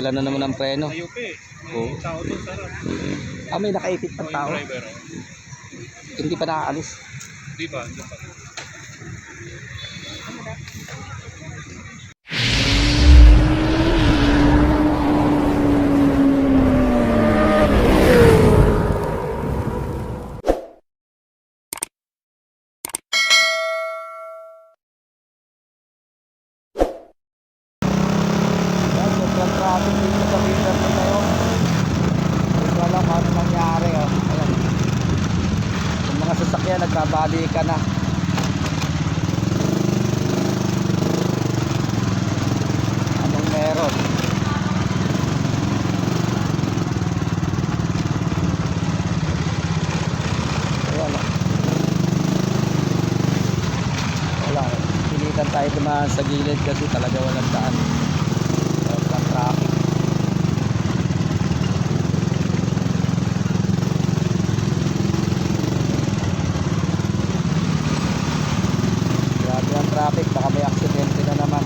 Wala na naman ang preno. Ayupi. Oo. May tao doon, sarap. May nakaipit pang Yung tao. driver, oh. Hindi pa nakaalis. Di ba? Di ba? Sobrang traffic dito sa River na ngayon. Hindi ko alam ano nangyari. Ayan. Yung mga sasakyan nagbabalikan na. Anong meron? Ayan o. Wala. Pilitan tayo dumaan sa gilid kasi talaga walang daan. Sobrang traffic. Grabe ang traffic, baka may aksidente na naman.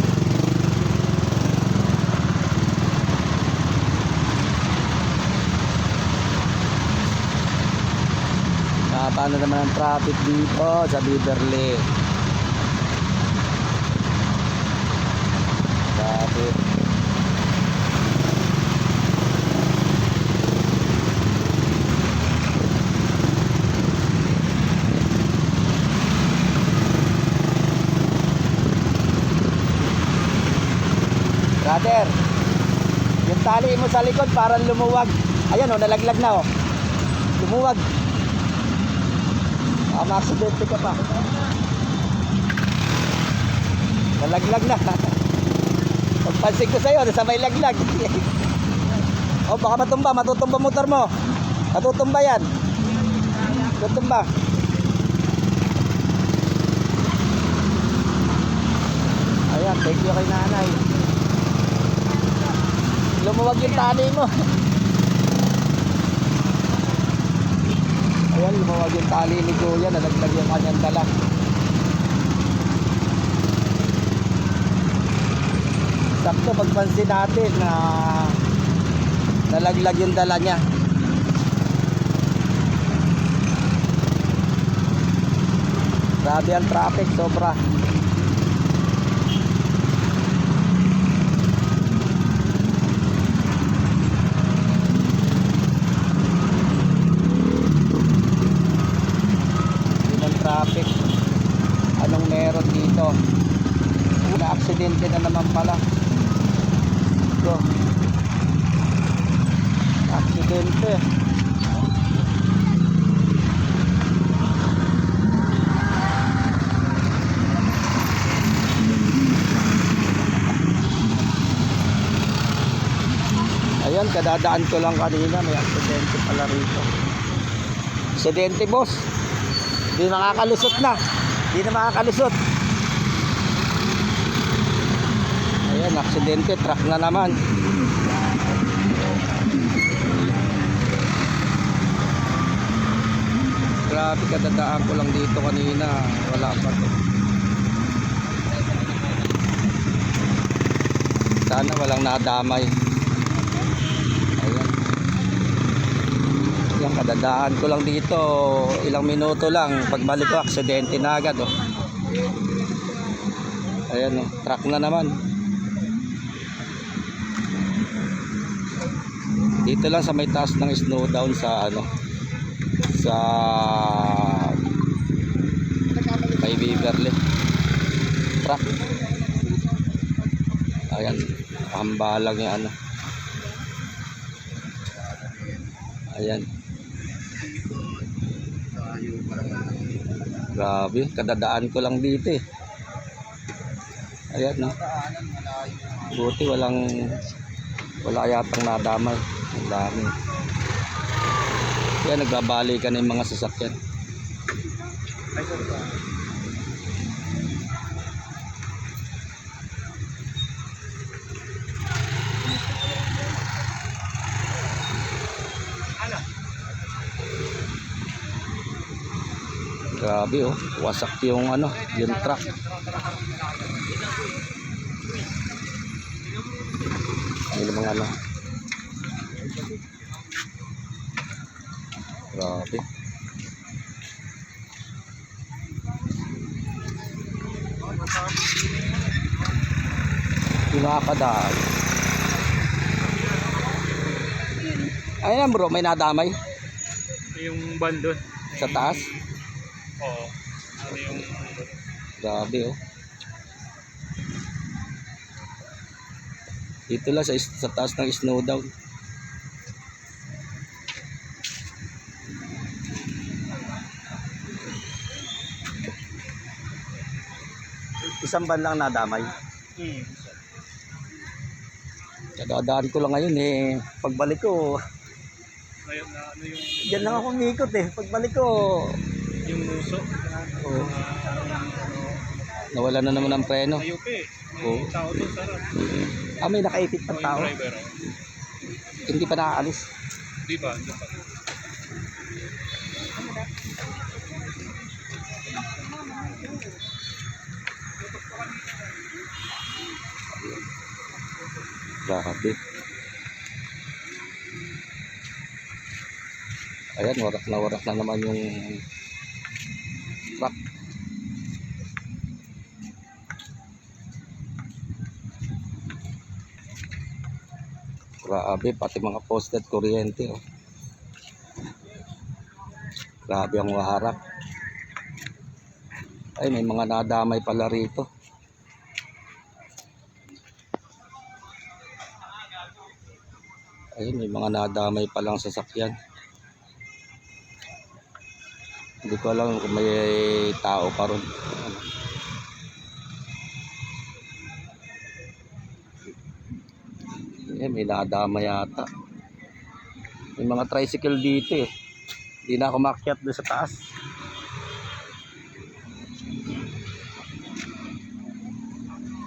Paano naman ang traffic dito sa Beverly? Grabe. Brother, yung tali mo sa likod parang lumuwag. Ayan o, nalaglag na o. Lumuwag. Ma-aksidente ka pa. Nalaglag na. Pagpansin ko sa'yo, nasa may laglag. O, baka matumba, matutumba motor mo. Matutumba yan. Matutumba. Ayan, thank you kay nanay. Lumuwag yung tali mo. Ayan, lumawag yung tali ni Kuya, nalaglag yung kanyang dala. Sakto pagpansin natin na nalaglag yung dala niya. Grabe ang traffic, sobra. Traffic. Anong meron dito? Na aksidente na naman pala. Ito. Aksidente. Ayan, kadadaan ko lang kanina, may aksidente pala rito. Aksidente, boss. Hindi makakalusot na. Hindi na makakalusot. Ayan, aksidente. Truck na naman. Grabe, kadadaan ko lang dito kanina. Wala pa to. Sana walang nadamay. Ayan. Yung kadadaan ko lang dito, ilang minuto lang, pagbalik ko aksidente na agad oh. Ayan oh, truck na naman. Dito lang sa may taas ng snow down sa ano, sa kay Beverly. Truck. Ayan, hambalang yung ano. Ayan. Grabe, kadadaan ko lang dito eh. Ayan no. Buti wala yatang nadamay. Ang dami. Kaya nagbabalikan na yung mga sasakyan. Grabe oh, wasak yung ano, yung truck. May namang ng ano. Grabe. Pinakadaan. Ayun bro, may nadamay Yung van doon. sa taas. Oo. Ano yung... Grabe oh. Dito lang sa taas ng snow down. Isang ban lang nadamay. Kadadaan ko lang ngayon eh. Pagbalik ko, Ngayon na ano yung... diyan lang ako umikot eh. Pagbalik ko, Yung muso. oh, nawala na naman ang preno. Ayup eh. Oo. May tao doon, sarap. May nakaipit O pang yung tao. driver. Hindi pa nakaalis. Di ba? Di ba? Grabe. Ayan, warak na naman yung truck. Grabe, pati mga posted kuryente. Oh. Grabe ang warak. Ay, may mga nadamay pala rito. Ayun, may mga nadamay palang sasakyan. Hindi ko alam kung may tao pa ron. May nadamay yata. May mga tricycle dito eh. Hindi na ako makyat doon sa taas.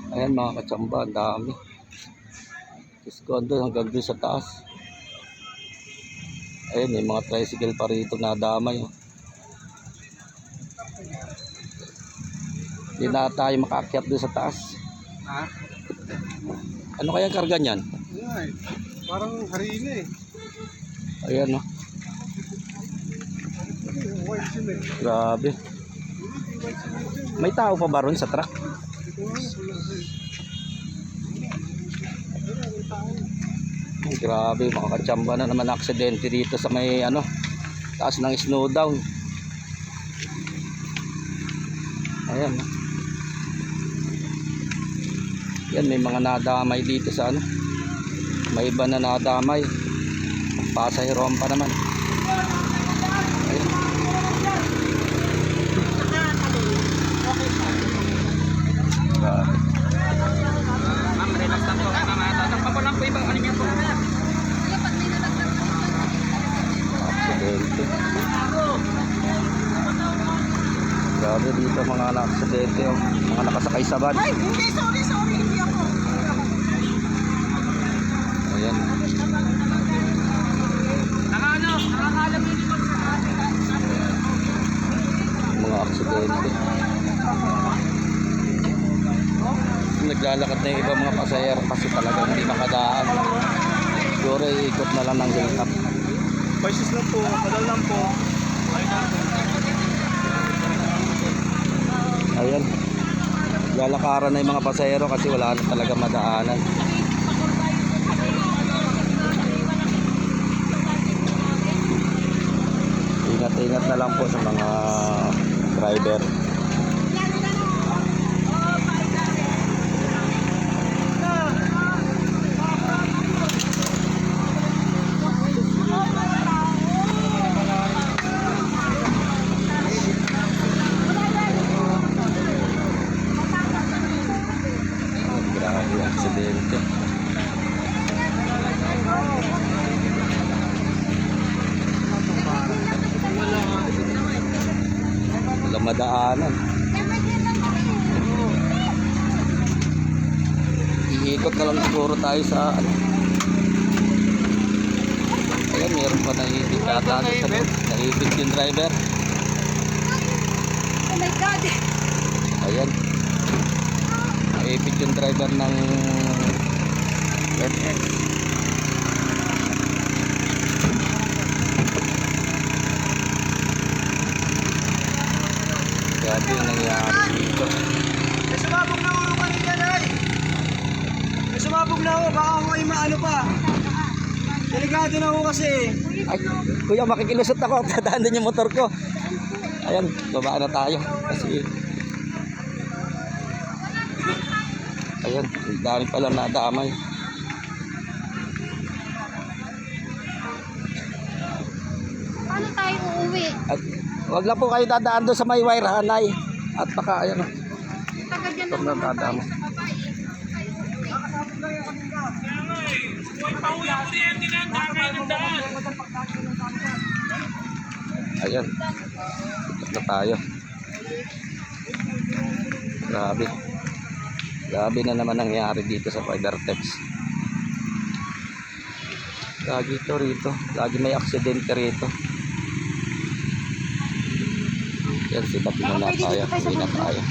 Ayan mga katsamba, ang dami. Diyos ko, andun hanggang doon sa taas. Ayun, may mga tricycle pa rito na damay. Oh. Hindi na tayo makakyat doon sa taas. Ha? Ano kaya karga niyan? Ay, parang harina eh. Ayan oh. Grabe. May tao pa ba ron sa truck? Grabe, mga katsamba na naman aksidente dito sa may ano, taas ng snow down. Ayan. Yan, may mga nadamay dito sa ano. May iba na nadamay. Pasahiroan pa naman. Ayan. Grabe. Ma'am, relax lang po. Tatakpan po lang po ibang ano niya po. Aksidente. Grabe dito mga aksidente oh. Mga nakasakay sa van. Ay, hindi, sorry, hindi ako. Ayan. Nakakalamin mo sa Mga aksidente. Naglalakad na yung ibang mga pasahero kasi talagang hindi makadaan. Siguro ikot na lang ng hilltop. Paisis lang po. Kadal lang po. Ayan. Lalakaran na yung mga pasahero kasi wala na talaga madaanan. Ingat-ingat na lang po sa mga driver. Grabe aksidente. Wala madaanan. Iikot na lang siguro tayo sa ano. Ayan, meron pa naipit yata sa loob. Naipit yung driver. Oh my God! Ayan. Naipit yung driver ng FX. Grabe yung nangyari dito. May sumabog na ulo kanina, Nay. May sumabog na ako, baka ako ay maano pa. Delikado na ako kasi. Ay, kuya, makikilusot ako. Tadaan din yung motor ko. Ayan, babaan na tayo. Kasi, ayan, dami pala nadamay. Paano tayo uuwi? At wag lang po kayo dadaan doon sa may wire, hanay. At baka, ayan, Taga dyan ito ng na dadamo. Ayan, ikot na tayo. Grabe. Grabe na naman nangyari dito sa Fibertex. Lagi ito rito. Lagi may aksidente rito. Yan, sitatin na tayo. Uwi na tayo.